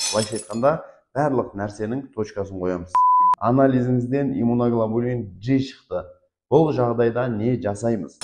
Былайша айтканда, барлық нәрсенің точкасын қоямыз. Анализіңізден иммуноглобулин G шықты. Бұл жағдайда не жасаймыз?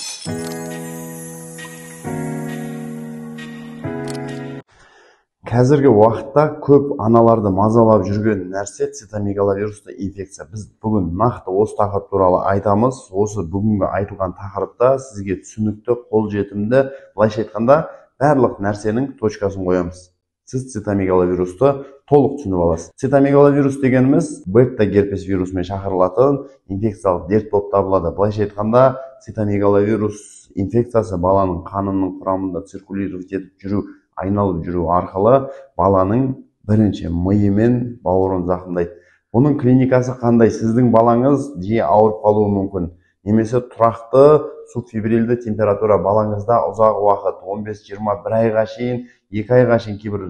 Қазіргі уақытта көп аналарды мазалап жүрген нәрсе цитомегаловирусты инфекция. Біз бүгін нақты осы тақырып туралы айтамыз. Осы бүгінгі айтылған тақырыпта сізге түсінікті, қолжетімді, былайша айтқанда, барлық нәрсенің точкасын қоямыз. Сіз цитомегаловирусты толық түсініп аласыз. Цитомегаловирус дегеніміз бета-герпес вирусымен шақырылатын инфекциялық дерт болып табылады. Былайша айтқанда, цитомегаловирус инфекциясы баланың қанының құрамында циркулировать етіп жүру, айналып жүру арқылы баланың бірінші миы мен бауырын зақымдайды. Оның клиникасы қандай? Сіздің балаңыз жиі ауырып қалуы мүмкін. Немесе тұрақты субфибрилді температура балаңызда ұзақ уақыт 15-21 айға шейін, 2 айға шейін кейбір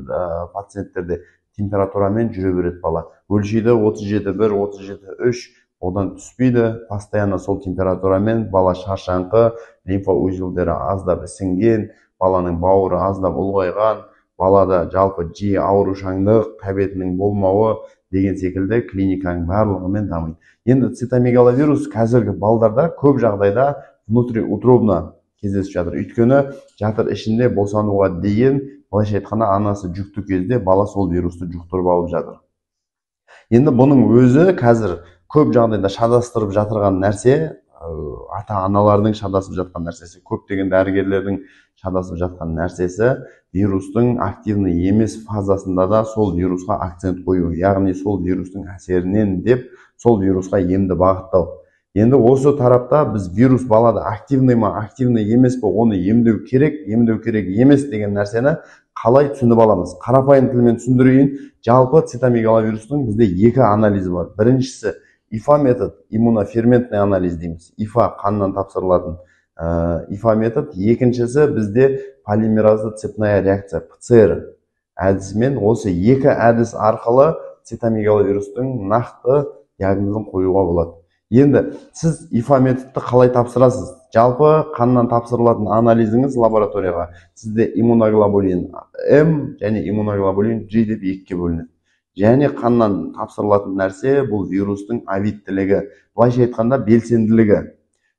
пациенттерде температурамен жүре береді бала. Өлшейді 37,1, 37,3, одан түспейді. Постоянно сол температурамен бала шаршаңқы, лимфа узелдері аздап ісінген, баланың бауыры аздап ұлғайған, балада жалпы жиі аурушаңдық, тәбетінің болмауы деген секілді клиниканың барлығымен дамиды. Енді цитомегаловирус қазіргі балдарда көп жағдайда внутриутробно кездесіп жатыр. Өйткені жатыр ішінде босануға дейін, былайша айтқанда, анасы жүкті кезде бала сол вирусты жұқтырып алып жатыр. Енді бұның өзі қазір көп жағдайда шатастырып жатырған нәрсе, ата-аналардың шатасып жатқан нәрсесі, көптеген дәрігерлердің шатасып жатқан нәрсесі, вирустың активны емес фазасында да сол вирусқа акцент қою, яғни сол вирустың әсерінен деп сол вирусқа емді бағыттау. Енді осы тарапта біз вирус балада активный ма, активный емес пе, оны емдеу керек емес деген нәрсені қалай түсініп аламыз? Қарапайым тілмен түсіндірейін. Жалпы цитомегаловирустың бізде екі анализі бар. Біріншісі ИФА метод, иммуноферментный анализ дейміз. ИФА қаннан тапсырылатын ИФА метод. Екіншісі бізде полимеразды цепная реакция, ПЦР әдісімен. Осы екі әдіс арқылы цитомегаловирустың нақты диагнозын қоюға болады. Енді сіз ИФА методты қалай тапсырасыз? Жалпы қаннан тапсырылатын анализіңіз лабораторияға сізде иммуноглобулин М және иммуноглобулин G деп екіге бөлінеді. Және қаннан тапсырылатын нәрсе бұл вирустың авиттілігі, былайша айтқанда белсенділігі.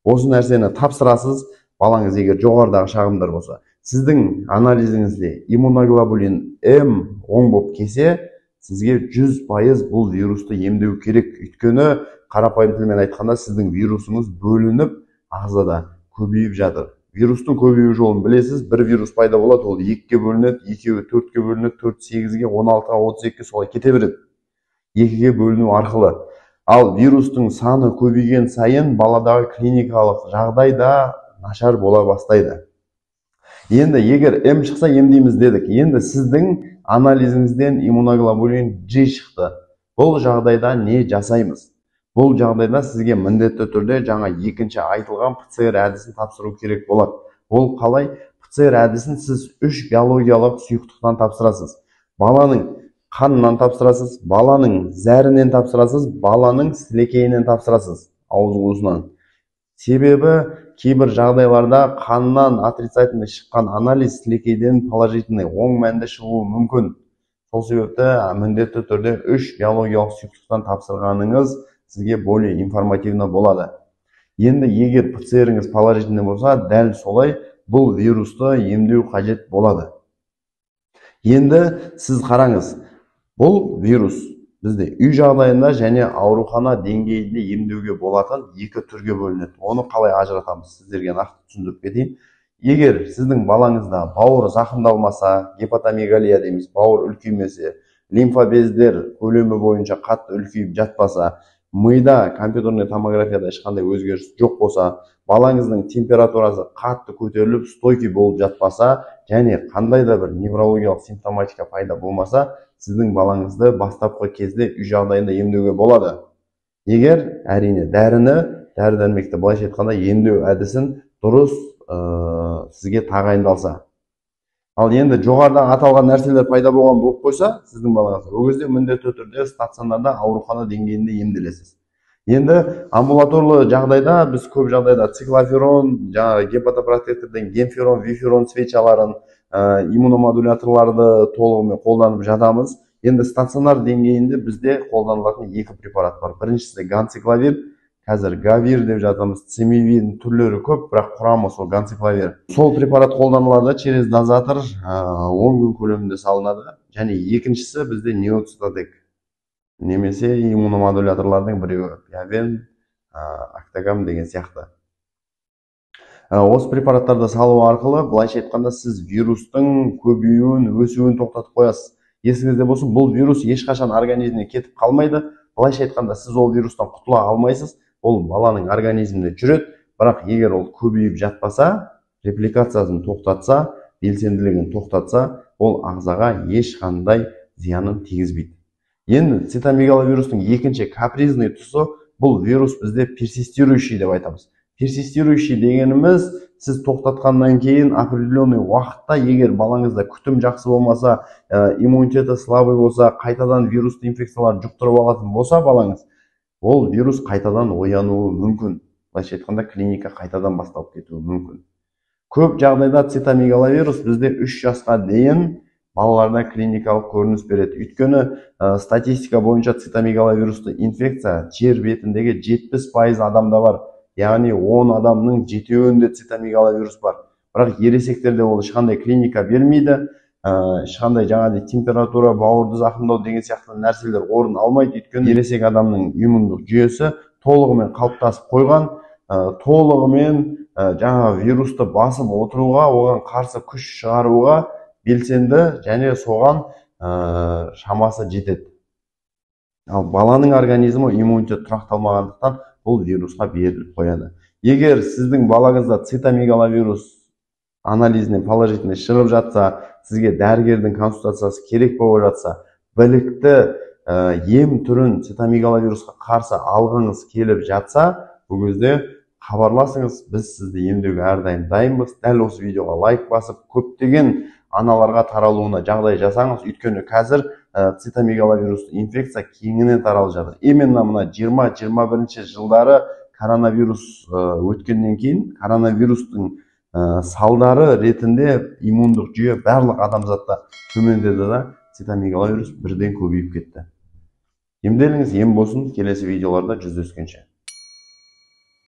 Осы нәрсені тапсырасыз, балаңыз егер жоғарыдағы шағымдар болса. Сіздің анализіңізде иммуноглобулин М оң болып келсе, сізге 100% бұл вирусты емдеу керек. Өйткені қарапайым тілмен айтқанда сіздің вирусыңыз бөлініп, ағзада көбейіп жатыр. Вирустың көбею жолын білесіз, бір вирус пайда болады, ол 2-ге бөлінеді, 2-ге 4-ге бөлінеді, 4 8-ге, 16-ға, 32-ге солай кете береді. 2-ге бөліну арқылы. Ал вирустың саны көбейген сайын баладағы клиникалық жағдайда нашар бола бастайды. Енді егер М шықса емдейміз дедік. Енді сіздің анализіңізден иммуноглобулин G шықты. Бұл жағдайда не жасаймыз? Бұл жағдайда сізге міндетті түрде жаңа екінші айтылған ПЦР әдісін тапсыру керек болады. Ол қалай? ПЦР әдісін сіз 3 биологиялық сұйықтықтан тапсырасыз. Баланың қанынан тапсырасыз, баланың зәрінен тапсырасыз, баланың сілекейінен тапсырасыз, ауыз қуысынан. Себебі кейбір жағдайларда қаннан отрицательный шыққан анализ сілекейден положительный, оң мәнді шығуы мүмкін. Сол себепті міндетті түрде 3 биологиялық сұйықтықтан тапсырғаныңыз сізге более информативно болады. Енді егер ПЦРіңіз положительный болса, дәл солай бұл вирусты емдеу қажет болады. Енді сіз қараңыз, бұл вирус бізде үй жағдайында және аурухана деңгейінде емдеуге болатын екі түрге бөлінеді. Оны қалай ажыратамыз? Сіздерге нақты түсіндіріп кетейін. Егер сіздің балаңызда бауыр зақымдалмаса, гепатомегалия дейміз, бауыр үлкеймесе, лимфа бездер көлемі бойынша қатты үлкейіп жатпаса, мида компьютерный томографияда ешқандай өзгеріс жоқ болса, балаңыздың температурасы қатты көтеріліп, стойкий болып жатпаса, және қандай да бір неврологиялық симптоматика пайда болмаса, сіздің балаңызды бастапқы кезде үй жағдайында емдеуге болады. Егер әрине дәрі-дәрмекті былайша айтқанда емдеу әдісін дұрыс сізге тағайындалса. Ал енді жоғарыда аталған нәрселер пайда болған болып қойса, сіздің балаңыз ол кезде міндетті түрде стационарда аурухана деңгейінде емделесіз. Енді амбулаторлы жағдайда біз көп жағдайда циклоферон, жаңағы гепатопротекторден гемферон, виферон свечаларын, иммуномодуляторларды толығымен қолданып жатамыз. Енді стационар деңгейінде бізде қолданылатын екі препарат бар. Біріншісі ганцикlovir, қазір гавир деп жатамыз. Цимевирдің түрлері көп, бірақ құрамы сол ганцикlovir. Сол препарат қолданылады через дозатор 10 күн көлемінде салынады. Және екіншісі бізде неоцитодек немесе иммуномодуляторлардың біреуі, пиавен, актагам деген сияқты. Осы препараттарды салу арқылы, былайша айтқанда, сіз вирустың көбеюін, өсуін тоқтатып қоясыз. Есіңізде болсын, бұл вирус ешқашан организмнен кетіп қалмайды. Былайша айтқанда, сіз ол вирустан құтыла алмайсыз. Ол баланың организмінде жүреді, бірақ егер ол көбейіп жатпаса, репликациясын тоқтатса, белсенділігін тоқтатса, ол ағзаға ешқандай зиянын тигізбейді. Енді цитомегаловирустың екінші капризный тұсы, бұл вирус бізде персистирующий деп айтамыз. Персистирующий дегеніміз, сіз тоқтатқаннан кейін определенный уақытта, егер балаңызда күтім жақсы болмаса, иммунитеті слабый болса, қайтадан вирусты инфекциялар жұқтырып алатын болса балаңыз, ол вирус қайтадан оянуы мүмкін. Былайша айтқанда, клиника қайтадан басталып кетуі мүмкін. Көп жағдайда цитомегаловирус бізде 3 жасқа дейін балаларда клиникалық көрініс береді. Өйткені статистика бойынша цитомегаловирусты инфекция жер бетіндегі 70% адамда бар. Яғни 10 адамның 7-інде цитомегаловирус бар. Бірақ ересектерде ол ешқандай клиника бермейді. Ешқандай жаңағыдай температура, бауырды зақымдау деген сияқты нәрселер орын алмайды. Өйткені ересек адамның иммундық жүйесі толығымен қалыптасып қойған, толығымен жаңағы вирусты басып отыруға, оған қарсы күш шығаруға белсенді және соған шамасы жетеді. Ал баланың организмі иммунитет тұрақталмағандықтан бұл вирусқа беріліп қояды. Егер сіздің балаңызда цитомегаловирус анализінен положительный шығып жатса, сізге дәрігердің консультациясы керек болып жатса, білікті ем түрін цитомегаловирусқа қарсы алғыңыз келіп жатса, бұл кезде хабарласыңыз, біз сізді емдеуге әрдайым дайынбыз. Дәл осы видеоға лайк басып, көптеген аналарға таралуына жағдай жасаңыз. Өйткені қазір цитомегаловирус инфекция кеңінен таралып жатыр. Именно мына 20-21 жылдары коронавирус өткеннен кейін коронавирустың салдары ретінде иммундық жүйе барлық адамзатта төмендеді да, цитомегаловирус бірден көбейіп кетті. Емделіңіз, ем болсын. Келесі видеоларда жүздескенше.